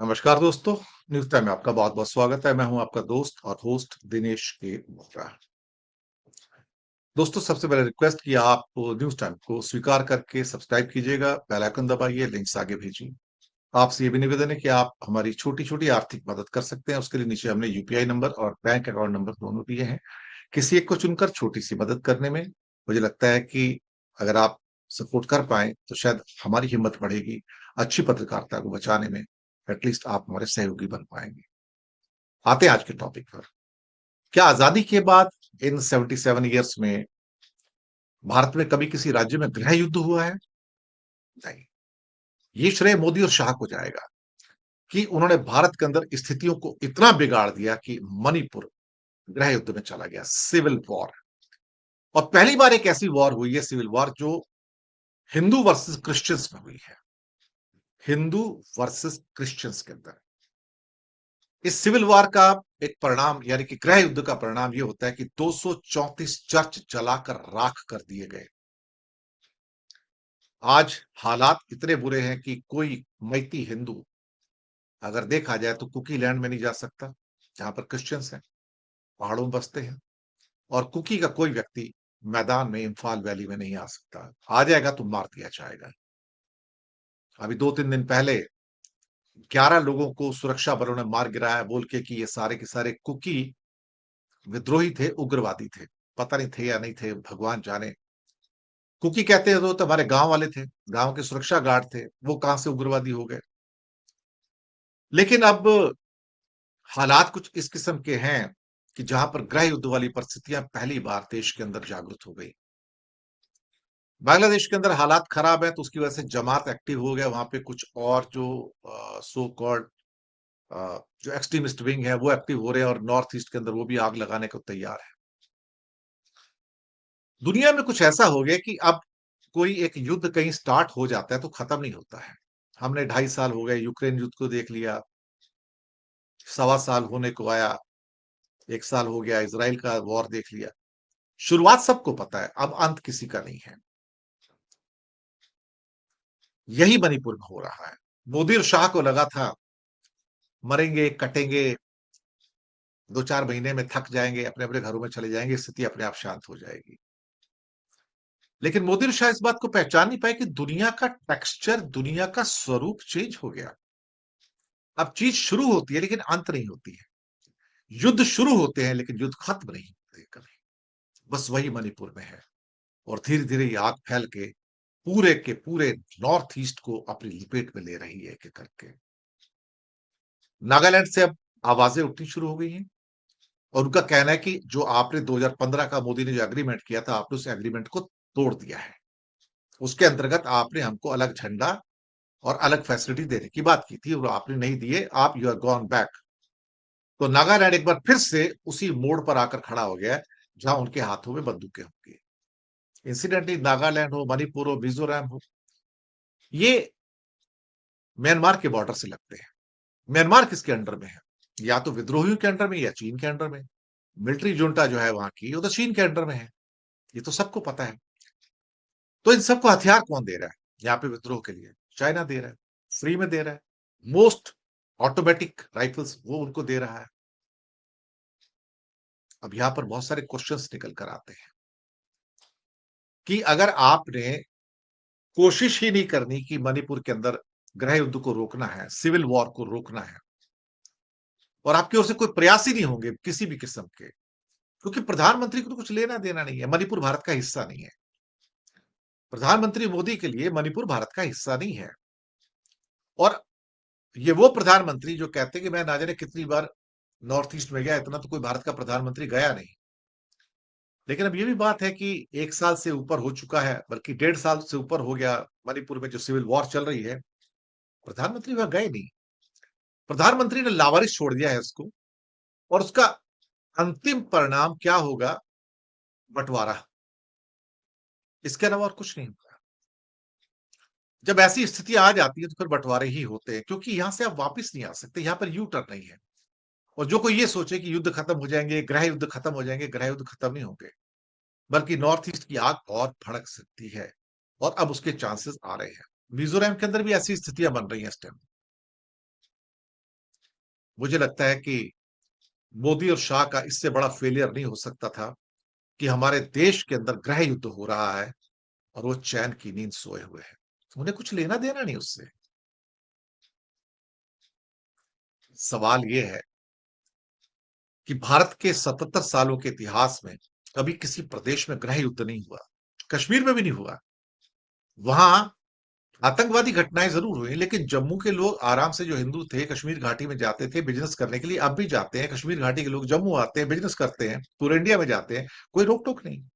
नमस्कार दोस्तों, news time में आपका बहुत-बहुत स्वागत है। मैं हूं आपका दोस्त और होस्ट दिनेश के बोहरा। दोस्तों, सबसे पहले रिक्वेस्ट कि आप न्यूज़ टाइम को स्वीकार करके सब्सक्राइब कीजिएगा, बेल आइकन दबाइए, लिंक्स आगे भेजिए। आपसे ये भी निवेदन है कि आप हमारी छोटी-छोटी आर्थिक मदद कर सकते हैं। उसके लिए नीचे हमने यूपीआई नंबर और बैंक अकाउंट नंबर दोनों दिए हैं। किसी एक को चुनकर छोटी-सी मदद करने में मुझे लगता है कि अगर आप सपोर्ट कर पाएँ, तो शायद हमारी हिम्मत बढ़ेगी, अच्छी पत्रकारिता को बचाने में एटलीस्ट आप हमारे सहयोगी बन पाएँगे। आते हैं आज के टॉपिक पर। क्या आज़ादी के बाद इन 77 इयर्स में भारत में कभी किसी राज्य में गृह युद्ध हुआ है? नहीं। ये श्रेय मोदी और शाह को जाएगा कि उन्होंने भारत के अंदर स्थितियों को इतना बिगाड़ दिया कि मणिपुर गृह युद्ध में चला गया, सिविल वॉर। और पहली बार एक ऐसी वॉर हुई है, सिविल वॉर, जो हिंदू वर्सेस क्रिश्चियंस में हुई है। हिंदू वर्सेस क्रिश्चियंस के अंदर। इस सिविल वॉर का एक परिणाम यानी कि गृह युद्ध का परिणाम यह होता है कि 234 चर्च जलाकर राख कर दिए गए। आज हालात इतने बुरे हैं कि कोई मैती हिंदू अगर देखा जाए तो कुकी लैंड में नहीं जा सकता, जहां पर क्रिश्चियंस हैं, पहाड़ों में बसते हैं। और कुकी का कोई व्यक्ति मैदान में इंफाल वैली में नहीं आ सकता। आ जाएगा तो मार दिया जाएगा। अभी 2-3 दिन पहले 11 लोगों को सुरक्षा बलों ने मार गिराया, बोल के कि ये सारे के सारे कुकी विद्रोही थे, उग्रवादी थे। पता नहीं थे या नहीं थे, भगवान जाने। कुकी कहते हैं तो हमारे गांव वाले थे, गांव के सुरक्षा गार्ड थे, वो कहां से उग्रवादी हो गए। लेकिन अब हालात कुछ इस किस्म के हैं कि जहां पर गृह युद्ध वाली परिस्थितियां पहली बार देश के अंदर जागृत हो गई। बांग्लादेश के अंदर हालात खराब है, तो उसकी वजह से जमात एक्टिव हो गया। वहां पे कुछ और जो सो कॉल्ड जो एक्सट्रीमिस्ट विंग है, वो एक्टिव हो रहे हैं, और नॉर्थ ईस्ट के अंदर वो भी आग लगाने को तैयार है। दुनिया में कुछ ऐसा हो गया कि अब कोई एक युद्ध कहीं स्टार्ट हो जाता है तो खत्म नहीं होता है। हमने 2.5 साल हो गए, यूक्रेन युद्ध को देख लिया, 1.25 साल होने को आया, 1 साल हो गया, इसराइल का वॉर देख लिया। शुरुआत सबको पता है, अब अंत किसी का नहीं है। यही मणिपुर में हो रहा है। मोदी और शाह को लगा था मरेंगे, कटेंगे, 2-4 महीने में थक जाएंगे, अपने अपने घरों में चले जाएंगे, स्थिति अपने आप शांत हो जाएगी। लेकिन मोदी और शाह इस बात को पहचान नहीं पाए कि दुनिया का टेक्सचर, दुनिया का स्वरूप चेंज हो गया। अब चीज शुरू होती है लेकिन अंत नहीं होती है। युद्ध शुरू होते हैं लेकिन युद्ध खत्म नहीं होते कभी। बस वही मणिपुर में है। और धीरे धीरे ये आग फैल के पूरे नॉर्थ ईस्ट को अपनी लपेट में ले रही है एक एक करके। नागालैंड से अब आवाजें उठनी शुरू हो गई हैं, और उनका कहना है कि जो आपने 2015 का मोदी ने जो एग्रीमेंट किया था, आपने उस एग्रीमेंट को तोड़ दिया है। उसके अंतर्गत आपने हमको अलग झंडा और अलग फैसिलिटी देने की बात की थी, और आपने नहीं दिए। आप यू आर गॉन बैक। तो नागालैंड एक बार फिर से उसी मोड़ पर आकर खड़ा हो गया है, जहां उनके हाथों में बंदूकें होंगी। इंसिडेंटली नागालैंड हो, मणिपुर हो, मिजोरम हो, ये म्यांमार के बॉर्डर से लगते हैं। म्यांमार किसके अंडर में है? या तो विद्रोहियों के अंडर में या चीन के अंडर में। मिलिट्री जुंटा जो है वहां की, वो तो चीन के अंडर में है। ये तो सबको पता है। तो इन सबको हथियार कौन दे रहा है यहाँ पे विद्रोह के लिए? चाइना दे रहा है, फ्री में दे रहा है। मोस्ट ऑटोमेटिक राइफल्स वो उनको दे रहा है। अब यहां पर बहुत सारे क्वेश्चंस निकल कर आते हैं कि अगर आपने कोशिश ही नहीं करनी कि मणिपुर के अंदर गृह युद्ध को रोकना है, सिविल वॉर को रोकना है, और आपकी ओर से कोई प्रयास ही नहीं होंगे किसी भी किस्म के, क्योंकि प्रधानमंत्री को तो कुछ लेना देना नहीं है। मणिपुर भारत का हिस्सा नहीं है। प्रधानमंत्री मोदी के लिए मणिपुर भारत का हिस्सा नहीं है। और ये वो प्रधानमंत्री जो कहते हैं कि मैं ना जाने कितनी बार नॉर्थ ईस्ट में गया, इतना तो कोई भारत का प्रधानमंत्री गया नहीं। लेकिन अब ये भी बात है कि 1 साल से ऊपर हो चुका है, बल्कि 1.5 साल से ऊपर हो गया, मणिपुर में जो सिविल वॉर चल रही है, प्रधानमंत्री वहां गए नहीं। प्रधानमंत्री ने लावारिस छोड़ दिया है इसको, और उसका अंतिम परिणाम क्या होगा? बंटवारा। इसके अलावा और कुछ नहीं होगा। जब ऐसी स्थिति आ जाती है तो फिर बंटवारे ही होते हैं, क्योंकि यहां से आप वापस नहीं आ सकते। यहां पर यू टर्न नहीं है। और जो कोई ये सोचे कि युद्ध खत्म हो जाएंगे, गृह युद्ध खत्म हो जाएंगे, गृह युद्ध खत्म नहीं होंगे, बल्कि नॉर्थ ईस्ट की आग और भड़क सकती है। और अब उसके चांसेस आ रहे हैं। मिजोरम के अंदर भी ऐसी स्थितियां बन रही हैं इस टाइम। मुझे लगता है कि मोदी और शाह का इससे बड़ा फेलियर नहीं हो सकता था कि हमारे देश के अंदर गृह युद्ध हो रहा है और वो चैन की नींद सोए हुए हैं। उन्हें कुछ लेना-देना नहीं उससे। सवाल ये है कि भारत के 77 सालों के इतिहास में कभी किसी प्रदेश में गृह युद्ध नहीं हुआ। कश्मीर में भी नहीं हुआ। वहाँ आतंकवादी घटनाएँ ज़रूर हुई, लेकिन जम्मू के लोग आराम से जो हिंदू थे, कश्मीर घाटी में जाते थे बिज़नेस करने के लिए, अब भी जाते हैं। कश्मीर घाटी के लोग जम्मू आते हैं, बिज़नेस करते हैं, पूरे इंडिया में जाते हैं, कोई रोक-टोक नहीं।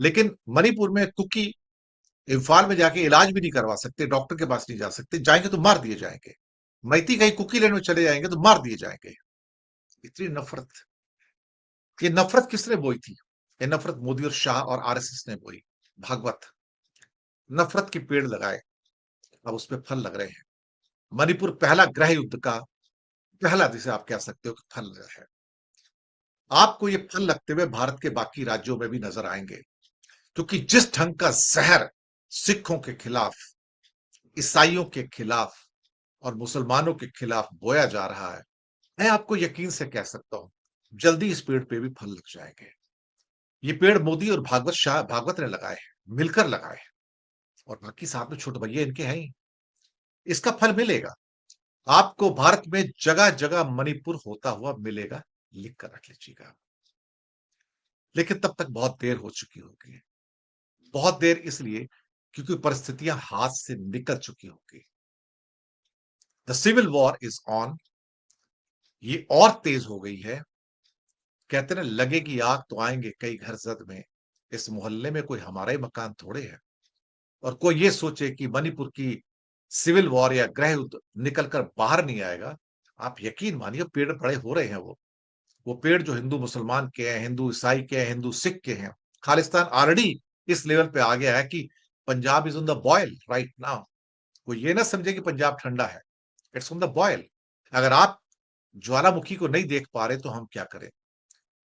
लेकिन मणिपुर में कुकी इम्फाल में जाके इलाज भी नहीं करवा सकते, डॉक्टर के पास नहीं जा सकते, जाएँगे तो मार दिए जाएँगे। मैती कहीं कुकी लैंड में चले जाएँगे तो मार दिए जाएँगे। इतनी नफ़रत। ये नफ़रत किसने बोई थी? ये नफ़रत मोदी और शाह और आरएसएस ने बोई। भागवत, नफ़रत के पेड़ लगाए, अब उसपे फल लग रहे हैं। मणिपुर पहला गृह युद्ध का पहला जिसे आप कह सकते हो कि फल है। आपको ये फल लगते हुए भारत के बाकी राज्यों में भी नज़र आएँगे, क्योंकि जिस ढंग का ज़हर सिखों के खिलाफ, ईसाइयों के खिलाफ और मुसलमानों के खिलाफ बोया जा रहा है, मैं आपको यकीन से कह सकता हूँ, जल्दी इस पेड़ पे भी फल लग जाएँगे। ये पेड़ मोदी और भागवत ने लगाए हैं, मिलकर लगाए हैं और बाकी साथ में छोटे भैया इनके हैं ही। इसका फल मिलेगा। आपको भारत में जगह-जगह मणिपुर होता हुआ मिलेगा, लिख कर रख लीजिएगा। लेकिन तब तक बहुत देर हो चुकी होगी। बहुत देर इसलिए क्योंकि परिस्थितियाँ हाथ से निकल चुकी होंगी। The civil war is on. ये और तेज़ हो गई है। कहते हैं ना लगेगी आग तो आएँगे कई घर जद में। इस मोहल्ले में कोई हमारा ही मकान थोड़े है। और कोई ये सोचे कि मणिपुर की सिविल वॉर या गृह युद्ध निकल कर बाहर नहीं आएगा, आप यकीन मानिए पेड़ बड़े हो रहे हैं वो। वो पेड़ जो हिंदू मुसलमान के हैं, हिंदू ईसाई के हैं, हिंदू सिख के हैं। खालिस्तान ऑलरेडी इस लेवल पे आ गया है कि Punjab is on the boil right now. वो ये ना समझे कि पंजाब ठंडा है, इट्स ऑन द बॉयल। अगर आप ज्वालामुखी को नहीं देख पा रहे तो हम क्या करें?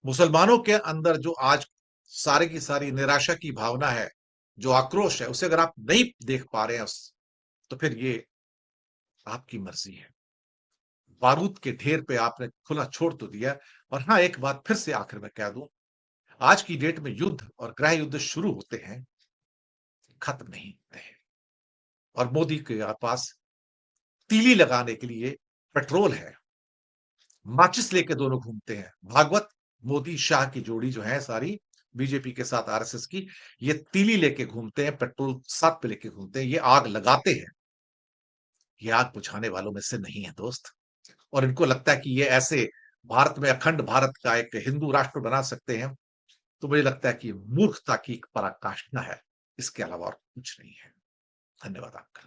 मुसलमानों के अंदर जो आज सारी की सारी निराशा की भावना है, जो आक्रोश है, उसे अगर आप नहीं देख पा रहे हैं तो फिर ये आपकी मर्ज़ी है। बारूद के ढेर पे आपने खुला छोड़ तो दिया। और हाँ, एक बात फिर से आखिर में कह दूँ, आज की डेट में युद्ध और गृह युद्ध शुरू होते हैं, खत्म नहीं होते हैं। और मोदी के पास तीली लगाने के लिए पेट्रोल है, माचिस लेके दोनों घूमते हैं। भागवत, मोदी, शाह की जोड़ी जो है सारी बीजेपी के साथ आरएसएस की, ये तीली लेके घूमते हैं, पेट्रोल साथ पे लेके घूमते हैं, ये आग लगाते हैं। ये आग बुझाने वालों में से नहीं है दोस्त। और इनको लगता है कि ये ऐसे भारत में अखंड भारत का एक हिंदू राष्ट्र बना सकते हैं, तो मुझे लगता है कि मूर्खता की एक पराकाष्ठा है। इसके अलावा और कुछ नहीं है। धन्यवाद आपका।